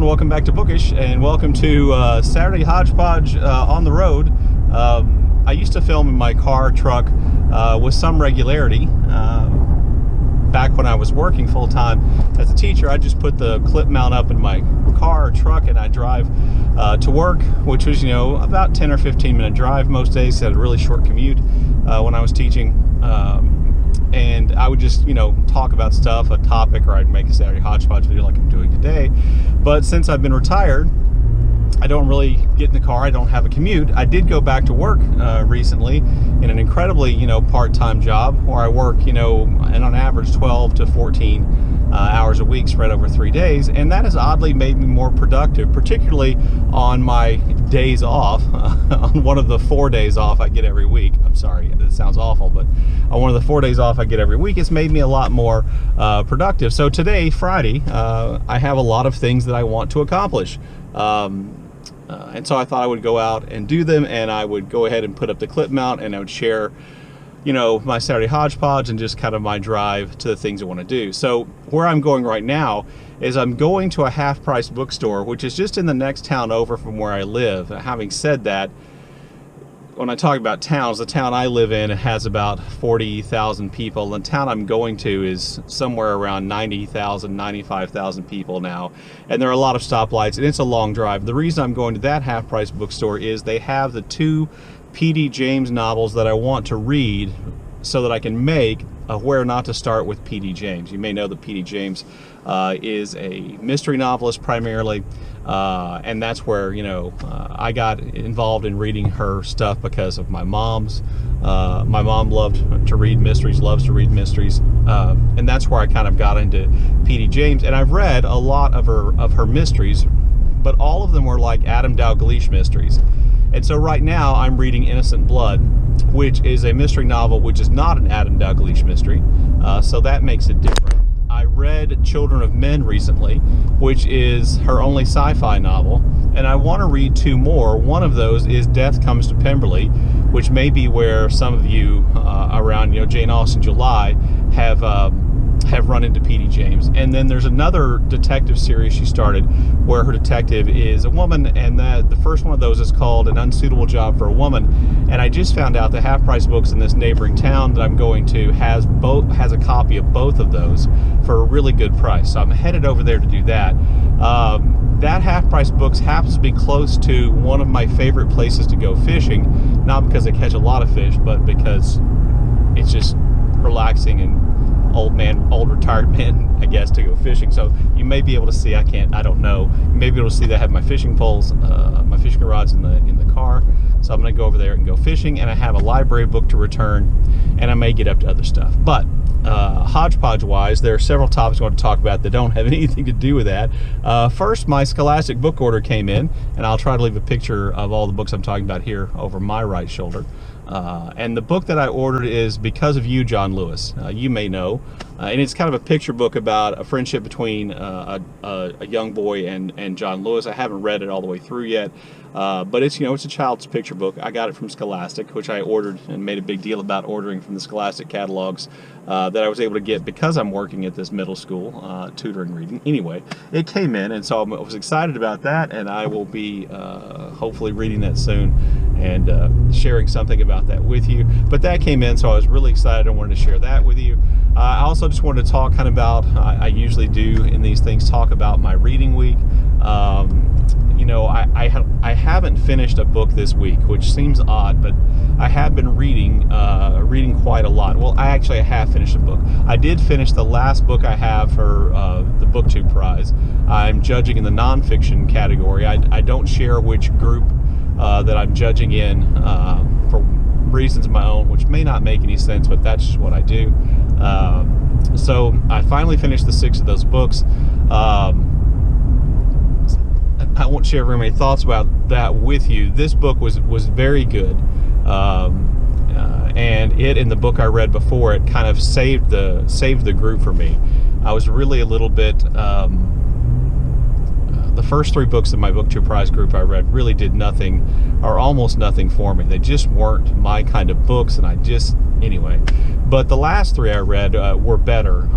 and welcome back to Bookish, and welcome to Saturday Hodgepodge on the road. I used to film in my car, truck with some regularity. Back when I was working full-time as a teacher, I just put the clip mount up in my car or truck and I drive to work, which was, about 10 or 15 minute drive most days. I had a really short commute when I was teaching. And I would just, talk about stuff, a topic, or I'd make a Saturday Hodgepodge video like I'm doing today. But since I've been retired, I don't really get in the car. I don't have a commute. I did go back to work recently in an incredibly, part-time job where I work, and on average 12 to 14 hours a week spread over 3 days. And that has oddly made me more productive, particularly on my days off, on one of the 4 days off I get every week. I'm sorry, that sounds awful, but on one of the 4 days off I get every week, it's made me a lot more productive. So today, Friday, I have a lot of things that I want to accomplish. And so I thought I would go out and do them, and I would go ahead and put up the clip mount, and I would share, my Saturday Hodgepodge and just kind of my drive to the things I want to do. So where I'm going right now is I'm going to a half-price bookstore, which is just in the next town over from where I live. Having said that, when I talk about towns, the town I live in has about 40,000 people. The town I'm going to is somewhere around 90,000, 95,000 people now. And there are a lot of stoplights, and it's a long drive. The reason I'm going to that half-price bookstore is they have the 2 P.D. James novels that I want to read so that I can make where not to start with P.D. James. You may know that P.D. James is a mystery novelist primarily, and that's where I got involved in reading her stuff because of my mom's. My mom loved to read mysteries, loves to read mysteries, and that's where I kind of got into P.D. James. And I've read a lot of her mysteries, but all of them were like Adam Dalgliesh mysteries. And so right now I'm reading Innocent Blood, which is a mystery novel which is not an Adam Dalgliesh mystery, so that makes it different. I read Children of Men recently, which is her only sci-fi novel, and I want to read 2 more. One of those is Death Comes to Pemberley, which may be where some of you around Jane Austen July have run into P.D. James. And then there's another detective series she started where her detective is a woman, and the first one of those is called An Unsuitable Job for a Woman. And I just found out the half-price books in this neighboring town that I'm going to has a copy of both of those for a really good price. So I'm headed over there to do that. That half-price books happens to be close to one of my favorite places to go fishing, not because I catch a lot of fish, but because it's just relaxing and old retired man, I guess, to go fishing. So you may be able to see, I don't know, you may be able to see that I have my fishing poles, my fishing rods in the car. So I'm going to go over there and go fishing, and I have a library book to return, and I may get up to other stuff. But Hodgepodge-wise, there are several topics I want to talk about that don't have anything to do with that. First, my Scholastic book order came in, and I'll try to leave a picture of all the books I'm talking about here over my right shoulder. And the book that I ordered is Because of You, John Lewis. You may know. And it's kind of a picture book about a friendship between a young boy and John Lewis. I haven't read it all the way through yet, but it's it's a child's picture book. I got it from Scholastic, which I ordered and made a big deal about ordering from the Scholastic catalogs that I was able to get because I'm working at this middle school tutoring reading. Anyway, it came in, and so I was excited about that, and I will be hopefully reading that soon and sharing something about that with you. But that came in, so I was really excited. I wanted to share that with you. I also just wanted to talk kind of about, I usually do in these things, talk about my reading week. I haven't finished a book this week, which seems odd, but I have been reading quite a lot. Well, I have finished a book. I did finish the last book I have for the BookTube Prize. I'm judging in the nonfiction category. I don't share which group that I'm judging in for reasons of my own, which may not make any sense, but that's just what I do. So I finally finished the 6 of those books. I won't share very many thoughts about that with you. This book was very good, and it and the book I read before it kind of saved the group for me. I was really a little bit the first 3 books in my Book 2 prize group I read really did nothing or almost nothing for me. They just weren't my kind of books, and anyway. But the last 3 I read were better,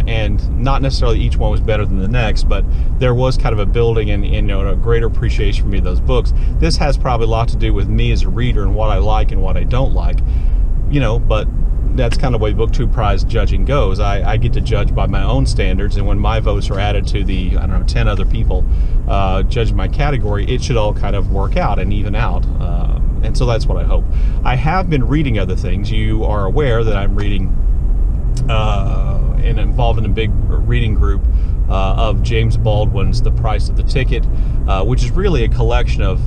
and not necessarily each one was better than the next, but there was kind of a building and a greater appreciation for me of those books. This has probably a lot to do with me as a reader and what I like and what I don't like, but that's kind of the way Book 2 prize judging goes. I get to judge by my own standards, and when my votes are added to the 10 other people judging my category, it should all kind of work out and even out. And so that's what I hope. I have been reading other things. You are aware that I'm reading and involved in a big reading group of James Baldwin's The Price of the Ticket, which is really a collection of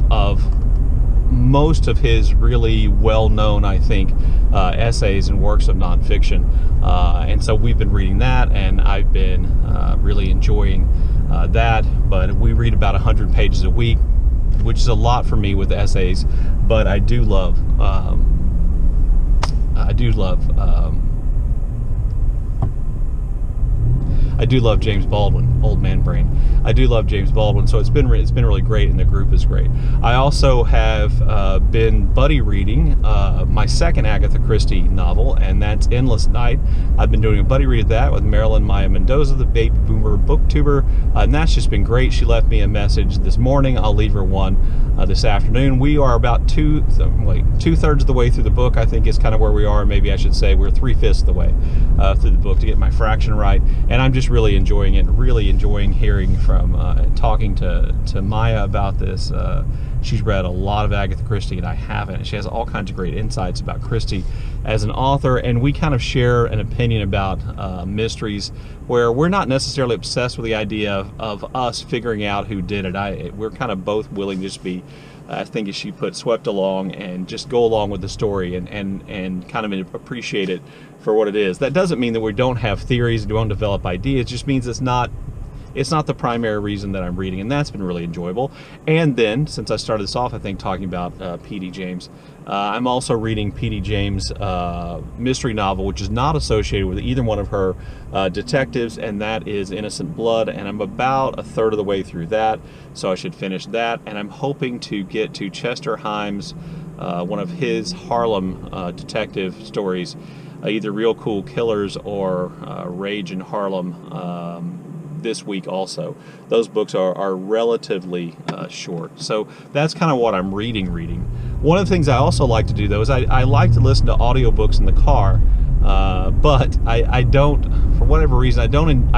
most of his really well-known, I think, essays and works of nonfiction. And so we've been reading that, and I've been really enjoying that. But we read about 100 pages a week, which is a lot for me with essays. But I do love James Baldwin, old man brain. I do love James Baldwin, so it's been really great, and the group is great. I also have been buddy reading my second Agatha Christie novel, and that's Endless Night. I've been doing a buddy read of that with Marilyn Maya Mendoza, the baby boomer booktuber, and that's just been great. She left me a message this morning. I'll leave her one this afternoon. We are about two-thirds of the way through the book, I think is kind of where we are. Maybe I should say we're 3/5 of the way through the book to get my fraction right, and I'm just really enjoying it, really enjoying hearing from, talking to Maya about this. She's read a lot of Agatha Christie, and I haven't, and she has all kinds of great insights about Christie as an author, and we kind of share an opinion about mysteries where we're not necessarily obsessed with the idea of us figuring out who did it. We're kind of both willing to just be, I think as she put, swept along and just go along with the story and kind of appreciate it for what it is. That doesn't mean that we don't have theories, don't develop ideas. It just means it's not the primary reason that I'm reading, and that's been really enjoyable. And then, since I started this off, I think, talking about P.D. James, I'm also reading P.D. James' mystery novel, which is not associated with either one of her detectives, and that is Innocent Blood, and I'm about a third of the way through that, so I should finish that. And I'm hoping to get to Chester Himes' one of his Harlem detective stories, either Real Cool Killers or Rage in Harlem, this week also. Those books are relatively short. So that's kind of what I'm reading. One of the things I also like to do, though, is I like to listen to audiobooks in the car, but I don't, for whatever reason, I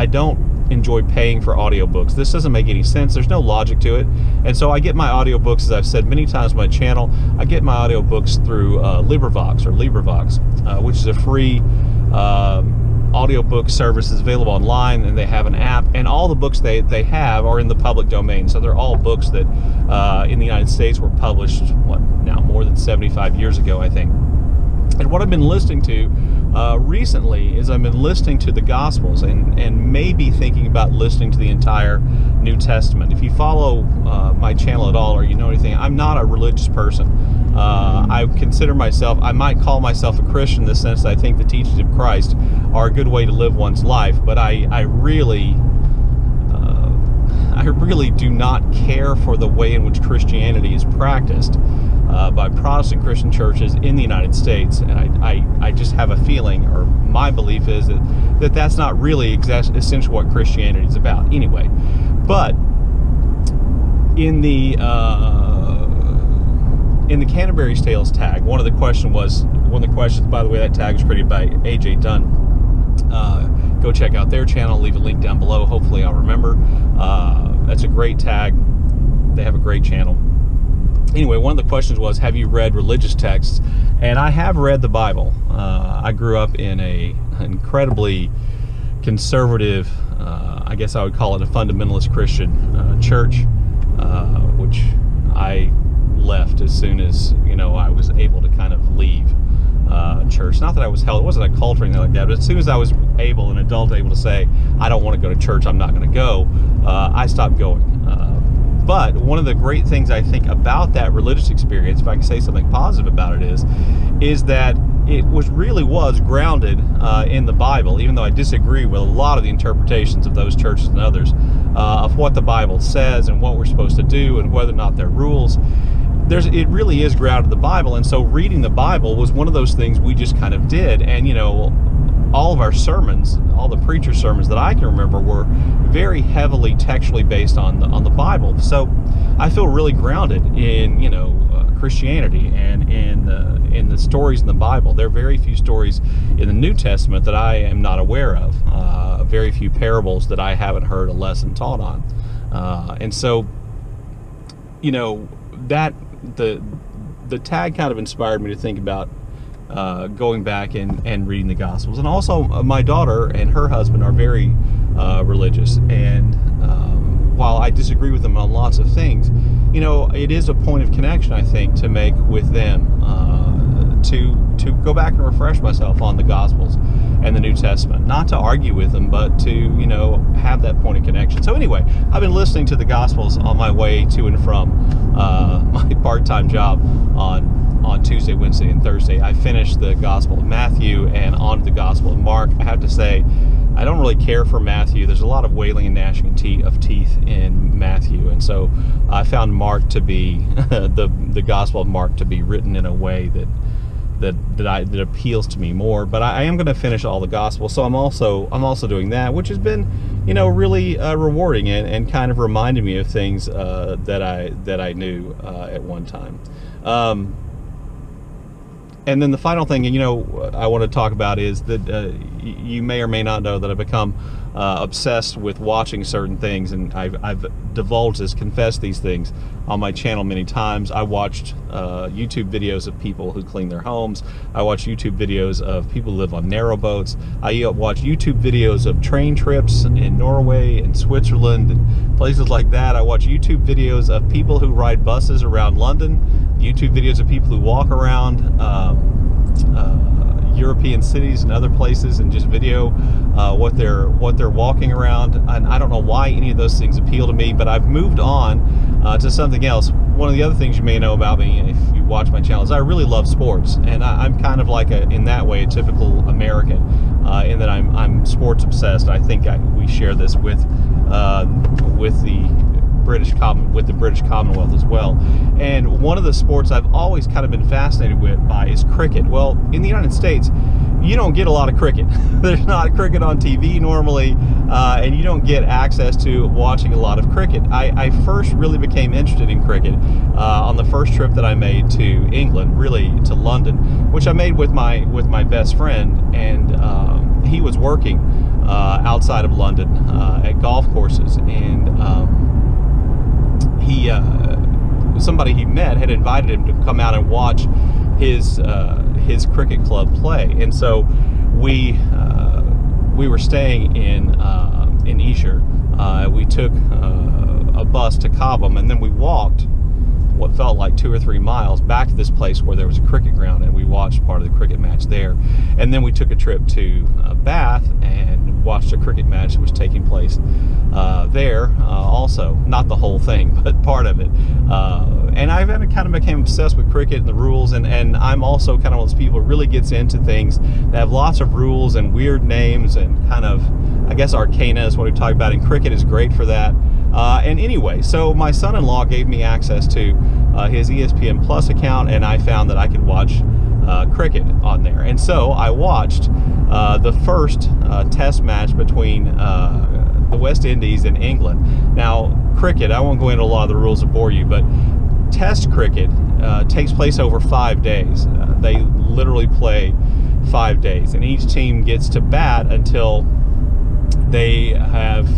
don't enjoy paying for audiobooks. This doesn't make any sense. There's no logic to it. And so I get my audiobooks, as I've said many times on my channel, I get my audiobooks through LibriVox, which is a free audiobook service is available online, and they have an app, and all the books they have are in the public domain. So they're all books that in the United States were published, more than 75 years ago, I think. And what I've been listening to recently is I've been listening to the Gospels and maybe thinking about listening to the entire New Testament. If you follow my channel at all, or you know anything, I'm not a religious person. I consider myself, I might call myself a Christian in the sense that I think the teachings of Christ are a good way to live one's life, but I really do not care for the way in which Christianity is practiced by Protestant Christian churches in the United States, and I just have a feeling, or my belief is that that's not really essentially what Christianity is about anyway. But in the Canterbury Tales tag, one of the questions, by the way, that tag was created by AJ Dunn. Go check out their channel, leave a link down below, hopefully I'll remember. That's a great tag. They have a great channel. Anyway, one of the questions was, have you read religious texts? And I have read the Bible. I grew up in an incredibly conservative, I guess I would call it a fundamentalist Christian church, which I left as soon as I was able to kind of leave church. Not that I was held, it wasn't a cult or anything like that, but as soon as I was an adult able to say, I don't want to go to church, I'm not going to go, I stopped going. But one of the great things I think about that religious experience, if I can say something positive about it, is that it really was grounded in the Bible, even though I disagree with a lot of the interpretations of those churches and others of what the Bible says and what we're supposed to do and whether or not they're rules. It really is grounded in the Bible, and so reading the Bible was one of those things we just kind of did. And all of our sermons, all the preacher sermons that I can remember, were very heavily textually based on the Bible. So I feel really grounded in Christianity and in the stories in the Bible. There are very few stories in the New Testament that I am not aware of. Very few parables that I haven't heard a lesson taught on. And so, that the tag kind of inspired me to think about going back and reading the Gospels. And also, my daughter and her husband are very religious, and while I disagree with them on lots of things, it is a point of connection, I think, to make with them, to go back and refresh myself on the Gospels and the New Testament. Not to argue with them, but to have that point of connection. So anyway, I've been listening to the Gospels on my way to and from my part-time job on Tuesday, Wednesday, and Thursday. I finished the Gospel of Matthew and on to the Gospel of Mark. I have to say, I don't really care for Matthew. There's a lot of wailing and gnashing of teeth in Matthew, and so I found Mark to be the Gospel of Mark to be written in a way that appeals to me more. But I am going to finish all the Gospels, so I'm also doing that, which has been really rewarding and kind of reminded me of things that I knew at one time. And then the final thing, I want to talk about is that you may or may not know that I've become obsessed with watching certain things, and I've divulged this, confessed these things on my channel many times. I watched YouTube videos of people who clean their homes. I watched YouTube videos of people who live on narrow boats. I watch YouTube videos of train trips in Norway and Switzerland and places like that. I watch YouTube videos of people who ride buses around London, YouTube videos of people who walk around European cities and other places and just video what they're walking around. And I don't know why any of those things appeal to me, but I've moved on to something else. One of the other things you may know about me, if you watch my channel, is I really love sports, and I'm kind of like in that way, a typical American, in that I'm sports obsessed. I think we share this with the British Commonwealth as well. And one of the sports I've always kind of been fascinated by is cricket. Well, in the United States, you don't get a lot of cricket. There's not cricket on TV normally, and you don't get access to watching a lot of cricket. I first really became interested in cricket on the first trip that I made to England, really to London, which I made with my best friend, and he was working outside of London at golf courses, and somebody he met had invited him to come out and watch his cricket club play, and so we were staying in Esher. We took a bus to Cobham, and then we walked what felt like 2 or 3 miles back to this place where there was a cricket ground, and we watched part of the cricket match there. And then we took a trip to Bath and watched a cricket match that was taking place there also. Not the whole thing, but part of it. And I kind of became obsessed with cricket and the rules, and I'm also kind of one of those people who really gets into things that have lots of rules and weird names and kind of, I guess, arcana is what we talk about, and cricket is great for that. And anyway, so my son-in-law gave me access to his ESPN Plus account, and I found that I could watch cricket on there. And so I watched the first test match between the West Indies and England. Now, cricket, I won't go into a lot of the rules to bore you, but test cricket takes place over 5 days. They literally play 5 days, and each team gets to bat until they have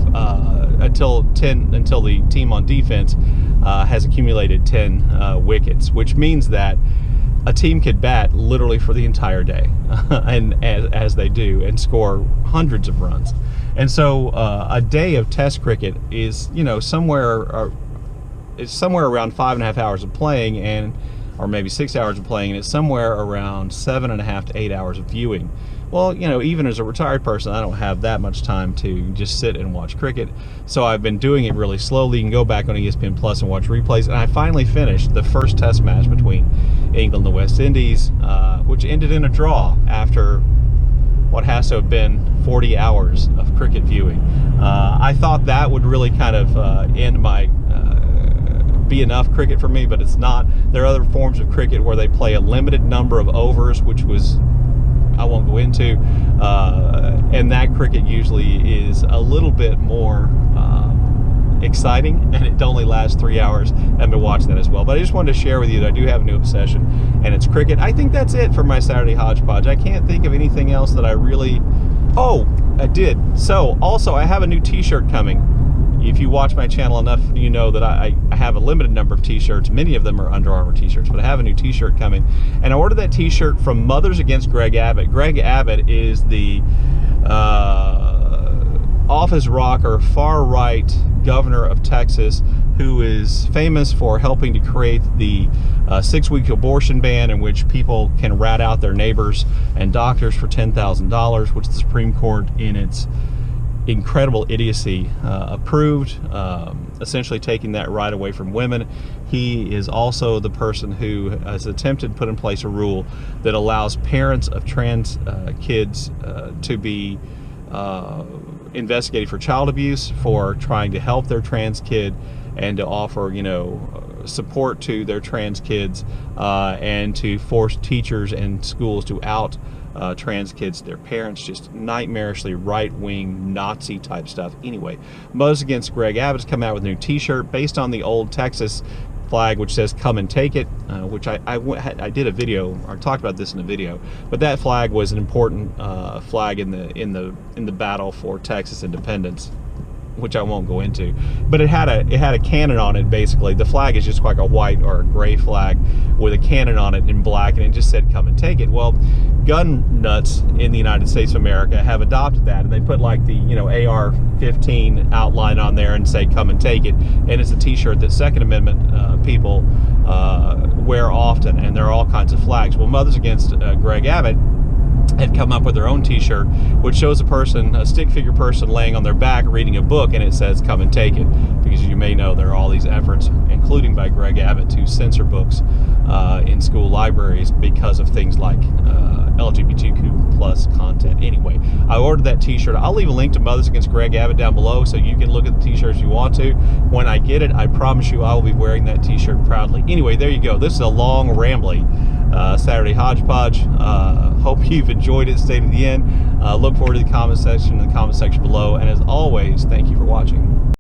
until the team on defense has accumulated 10 wickets, which means that a team could bat literally for the entire day, and as they do, and score hundreds of runs. And so a day of test cricket is somewhere around 5.5 hours of playing, or maybe 6 hours of playing, and it's somewhere around 7.5 to 8 hours of viewing. Well, even as a retired person, I don't have that much time to just sit and watch cricket. So I've been doing it really slowly. You can go back on ESPN Plus and watch replays. And I finally finished the first test match between England and the West Indies, which ended in a draw after what has to have been 40 hours of cricket viewing. I thought that would really kind of end my be enough cricket for me, but it's not. There are other forms of cricket where they play a limited number of overs, which I won't go into, and that cricket usually is a little bit more exciting, and it only lasts 3 hours. I've been watching that as well. But I just wanted to share with you that I do have a new obsession, and it's cricket. I think that's it for my Saturday hodgepodge. I can't think of anything else that I really... Oh, I did. So, also, I have a new t-shirt coming. If you watch my channel enough, you know that I have a limited number of t-shirts. Many of them are Under Armour t-shirts, but I have a new t-shirt coming. And I ordered that t-shirt from Mothers Against Greg Abbott. Greg Abbott is the office rocker, far-right governor of Texas, who is famous for helping to create the 6-week abortion ban, in which people can rat out their neighbors and doctors for $10,000, which the Supreme Court, in its incredible idiocy, approved, essentially taking that right away from women. He is also the person who has attempted to put in place a rule that allows parents of trans kids to be investigated for child abuse, for trying to help their trans kid, and to offer, support to their trans kids, and to force teachers and schools to out trans kids, their parents. Just nightmarishly right-wing Nazi type stuff. Anyway, Mothers Against Greg Abbott's come out with a new t-shirt based on the old Texas flag, which says "Come and Take It," which I did a video, or talked about this in a video. But that flag was an important flag in the battle for Texas independence, which I won't go into. But it had a cannon on it. Basically, the flag is just like a white or a gray flag with a cannon on it in black, and it just said "Come and Take It." Well, gun nuts in the United States of America have adopted that, and they put like the AR-15 outline on there and say "Come and Take It," and it's a t-shirt that Second Amendment people wear often, and there are all kinds of flags. Well, Mothers Against Greg Abbott had come up with their own t-shirt, which shows a stick figure person laying on their back reading a book, and it says "Come and Take It," because you may know there are all these efforts, including by Greg Abbott, to censor books in school libraries because of things like LGBTQ plus content. Anyway, I ordered that t-shirt. I'll leave a link to Mothers Against Greg Abbott down below, so you can look at the t-shirts you want to. When I get it, I promise you I will be wearing that t-shirt proudly. Anyway, there you go. This is a long, rambly Saturday hodgepodge. Hope you've enjoyed it. Stay to the end. Look forward to the comment section below. And as always, thank you for watching.